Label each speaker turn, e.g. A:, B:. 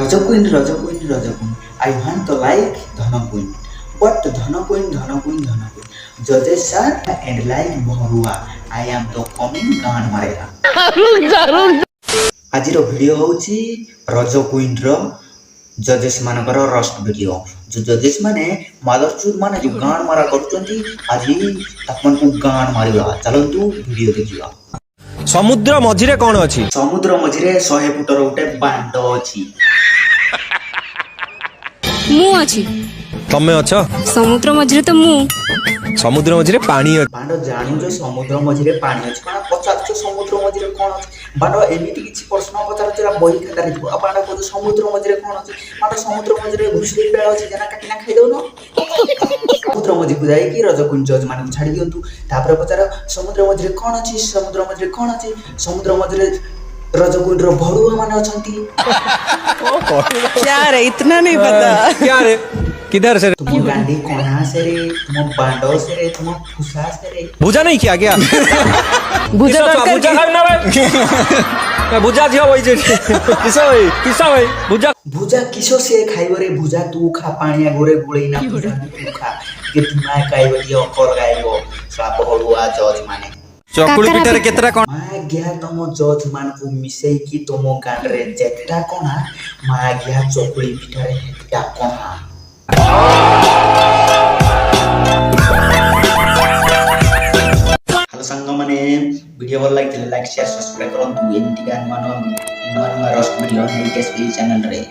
A: Raja Queen, Raja Queen, Raja Queen. I want to like Dhana Queen. But Dhana Queen, Dhana Queen, Dhana Queen. Judges sir and like Bharua. I am the coming ଗାନ ମାରେଗା। ଆଜିର video ହେଉଛି ରଜ କୁଇନ୍ର ଜଜେସ୍ ମାନଙ୍କର roast video. जो ଜଜେସ୍ ମାନେ ମାଦରଚୁଦ ମାନେ ଯୋଉ ଗାନ ମାରା କରୁଛନ୍ତି ଆଜି ଆପଣଙ୍କୁ ଗାନ ମାରିବା। ଚାଲନ୍ତୁ ଭିଡ଼ିଓ ଦେଖିବା।
B: ସମୁଦ୍ର ମଝିରେ କ'ଣ ଅଛି?
A: ସମୁଦ୍ର ମଝିରେ 100 ଫୁଟର ଗୋଟେ ବାଣ୍ଡ ଅଛି।
C: ମୁଁ ଅଛି।
B: ତମେ ଅଛ?
C: ସମୁଦ୍ର ମଝିରେ ତ ମୁଁ।
B: ସମୁଦ୍ର ମଝିରେ ପାଣି ଅଛି।
A: ବାଣ୍ଡ ଜାଣୁଛ ସମୁଦ୍ର ମଝିରେ ପାଣି ଅଛି, କ'ଣ ପଚାରୁଛ ସମୁଦ୍ର ମଝିରେ କ'ଣ ଅଛି? ବାଣ୍ଡ ଏମିତି କିଛି ପ୍ରଶ୍ନ ପଚାରୁଛ ବହି ଖାତାରେ ଥିବ। ଆଉ ବାଣ୍ଡ କହୁଛ ସମୁଦ୍ର ମଝିରେ କ'ଣ ଅଛି? ବାଣ୍ଡ ସମୁଦ୍ର ମଝିରେ ଘୁଷୁରୀ ପେଳ ଅଛି, ଯେନା କାଟିନା ଖାଇଦଉନ। ସମୁଦ୍ର ମଝିକୁ ଯାଇକି ରଜ କୁଇନ୍ ଜଜ୍ ମାନଙ୍କୁ ଛାଡ଼ି ଦିଅନ୍ତୁ। ତାପରେ ପଚାର ସମୁଦ୍ର ମଝିରେ କ'ଣ ଅଛି? ସମୁଦ୍ର ମଝିରେ କ'ଣ ଅଛି? ସମୁଦ୍ର ମଝିରେ ରଜ କୁଇନ୍ର ଭରୁଆ ମାନେ ଅଛନ୍ତି।
D: क्या रे इतना नहीं पता
B: क्या रे किधर से?
A: तुम गांडी कोना से रे, तुम बांडो से रे, तुम फुसा से रे।
B: भुजा नहीं किया क्या?
D: भुजा
B: भुजा खाना भाई भुजा दियो भाई जे किसा भाई भुजा
A: भुजा किसो से खाइबो रे? भुजा तू खा, पानिया गोरे गोळे ना भुजा तू खा। के तुमा खाइबो दियो कर गाइबो सब हलुआ जज माने।
B: चकुली पिठारे केतरा कोन?
A: मा गया तम जज मान को मिसई की तम गान रे जेटा कोना मा गया चकुली पिठारे हेटा कोना। हेलो संग माने वीडियो भल लागिले लाइक शेयर सब्सक्राइब करंतु एंटी गान मान रोस्ट वीडियो हेरिटेज चैनल रे।